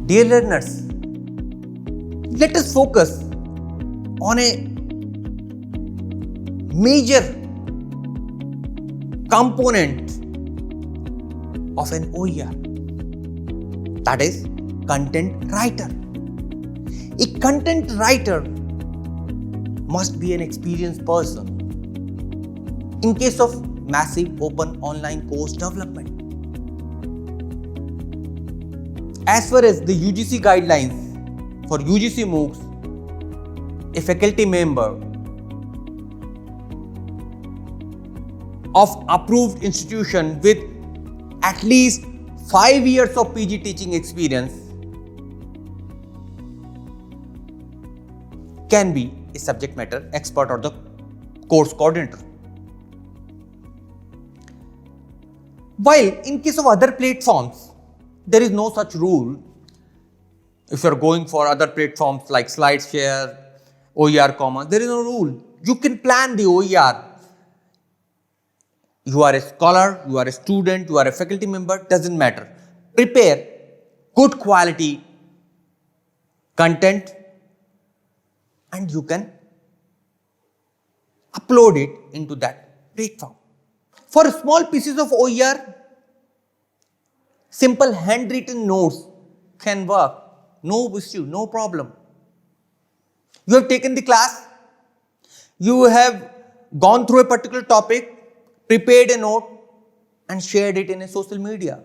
Dear learners, let us focus on a major component of an OER, that is content writer. A content writer must be an experienced person in case of massive open online course development. As far as the UGC guidelines for UGC MOOCs, a faculty member of approved institution with at least 5 years of PG teaching experience can be a subject matter expert or the course coordinator. While in case of other platforms, there is no such rule. If you are going for other platforms like SlideShare, OER Commons, there is no rule. You can plan the OER. You are a scholar, you are a student, you are a faculty member, doesn't matter. Prepare good quality content and you can upload it into that platform. For small pieces of OER, simple handwritten notes can work. No issue, no problem. You have taken the class, you have gone through a particular topic, prepared a note and shared it in a social media.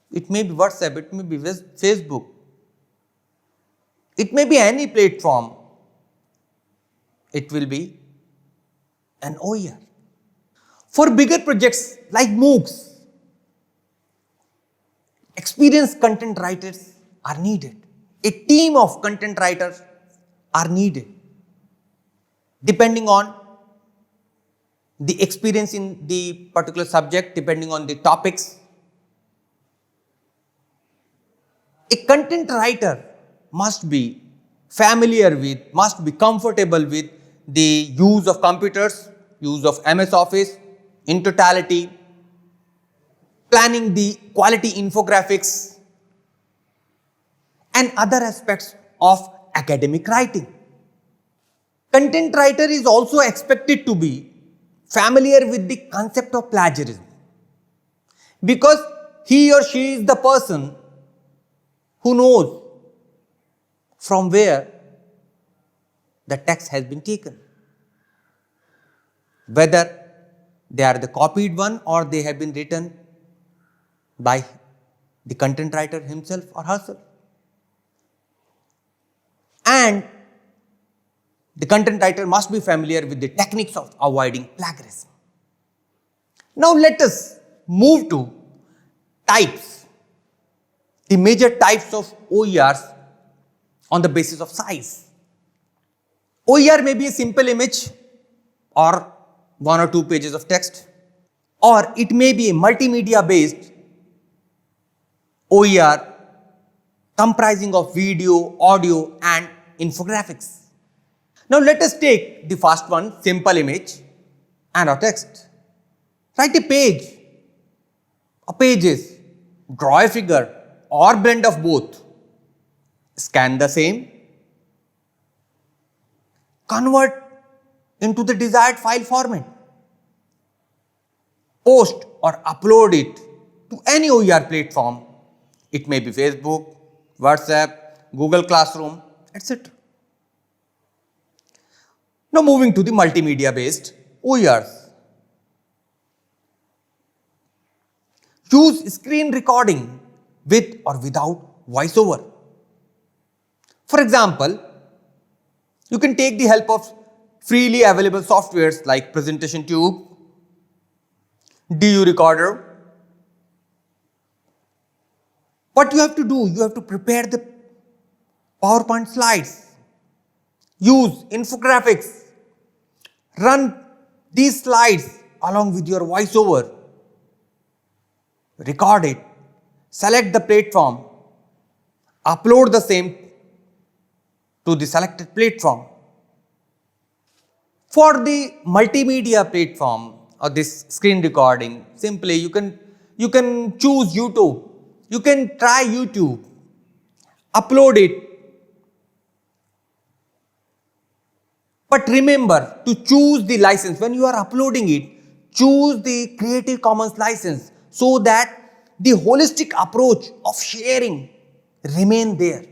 It may be WhatsApp, it may be Facebook, it may be any platform. It will be an OER. For bigger projects like MOOCs, experienced content writers are needed. A team of content writers are needed, depending on the experience in the particular subject, depending on the topics. A content writer must be familiar with, must be comfortable with the use of computers, use of MS Office in totality, planning the quality infographics and other aspects of academic writing. Content writer is also expected to be familiar with the concept of plagiarism, because he or she is the person who knows from where the text has been taken, whether they are the copied one or they have been written by the content writer himself or herself. And the content writer must be familiar with the techniques of avoiding plagiarism. Now let us move to types, the major types of OERs on the basis of size. OER may be a simple image or 1 or 2 pages of text, or it may be a multimedia based OER comprising of video, audio and infographics. Now let us take the first one, simple image and a text. Write a page or pages, draw a figure or blend of both, scan the same, convert into the desired file format, post or upload it to any OER platform. It may be Facebook, WhatsApp, Google Classroom, etc. Now moving to the multimedia based OERs. Use screen recording with or without voiceover. For example, you can take the help of freely available softwares like Presentation Tube, DU Recorder. What you have to do, you have to prepare the PowerPoint slides, use infographics, run these slides along with your voiceover, record it, select the platform, upload the same to the selected platform. For the multimedia platform or this screen recording, simply you can choose YouTube. You can try YouTube upload it. But remember to choose the license. When you are uploading it, choose the Creative Commons license so that the holistic approach of sharing remain there.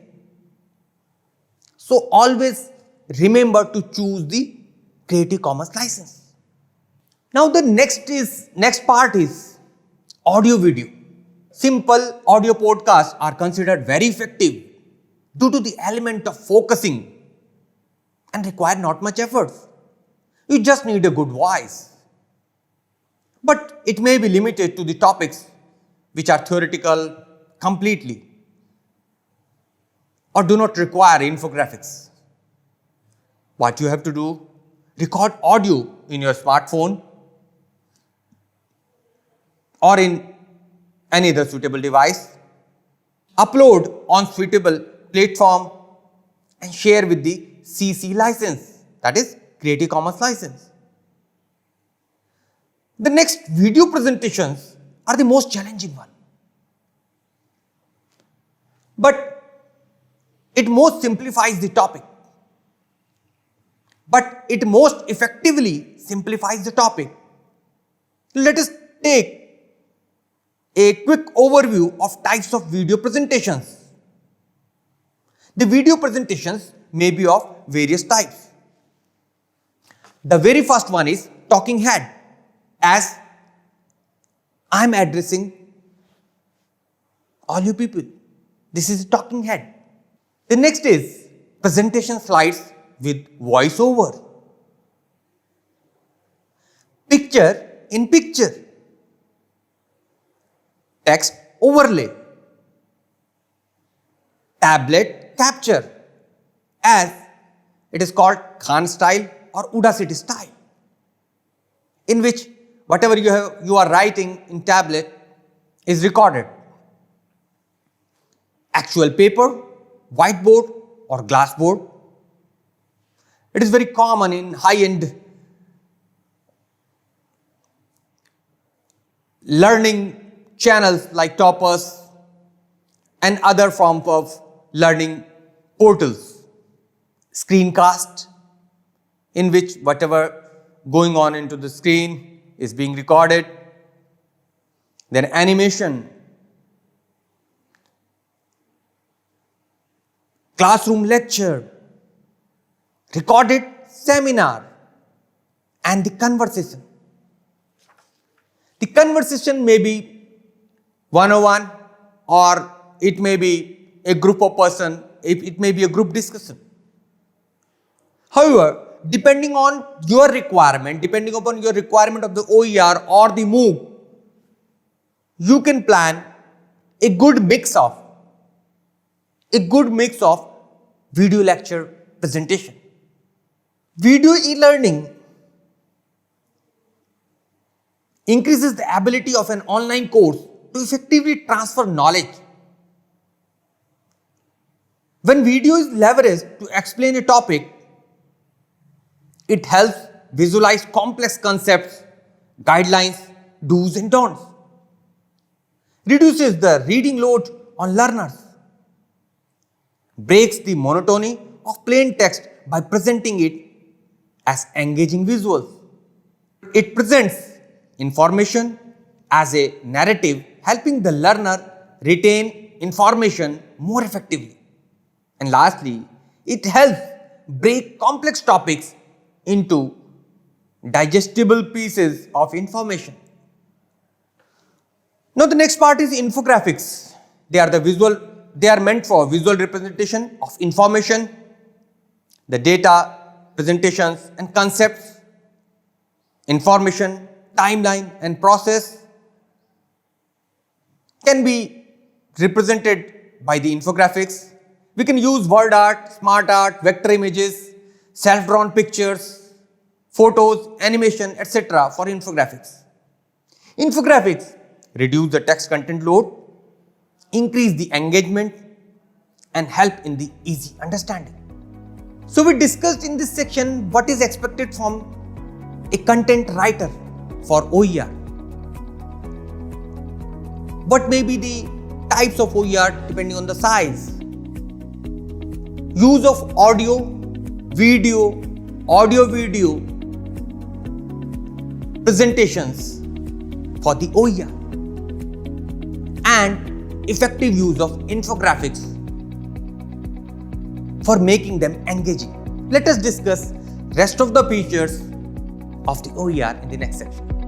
So always remember to choose the Creative Commons license. Now the next part is audio video. Simple audio podcasts are considered very effective due to the element of focusing and require not much effort. You just need a good voice. But it may be limited to the topics which are theoretical completely or do not require infographics. What you have to do, record audio in your smartphone or in any other suitable device, upload on suitable platform and share with the CC license, that is Creative Commons license. The next video presentations are the most challenging one. But it most simplifies the topic. But it most effectively simplifies the topic. Let us take a quick overview of types of video presentations. The video presentations may be of various types. The very first one is talking head, as I am addressing all you people. This is a talking head. The next is presentation slides with voiceover. Picture in picture. Text overlay. Tablet capture, as it is called Khan style or Udacity style, in which whatever you are writing in tablet is recorded. Actual paper, whiteboard or glassboard. It is very common in high-end learning channels like Topaz and other forms of learning portals. Screencast, in which whatever going on into the screen is being recorded. Then animation, classroom lecture, recorded seminar, and the conversation. The conversation may be one-on-one, or it may be a group of person, it may be a group discussion. However, depending on your requirement, depending upon your requirement of the OER or the MOOC, you can plan a good mix of video lecture presentation. Video e-learning increases the ability of an online course to effectively transfer knowledge. When video is leveraged to explain a topic, it helps visualize complex concepts, guidelines, do's and don'ts. Reduces the reading load on learners. Breaks the monotony of plain text by presenting it as engaging visuals. It presents information as a narrative, helping the learner retain information more effectively. And lastly, it helps break complex topics into digestible pieces of information. Now the next part is infographics. They are meant for visual representation of information, the data, presentations and concepts, information, timeline and process can be represented by the infographics. We can use word art, smart art, vector images, self-drawn pictures, photos, animation, etc. for infographics. Infographics reduce the text content load, increase the engagement and help in the easy understanding. So we discussed in this section what is expected from a content writer for OER. What may be the types of OER depending on the size, use of video presentations for the OER, and effective use of infographics for making them engaging. Let us discuss rest of the features of the OER in the next section.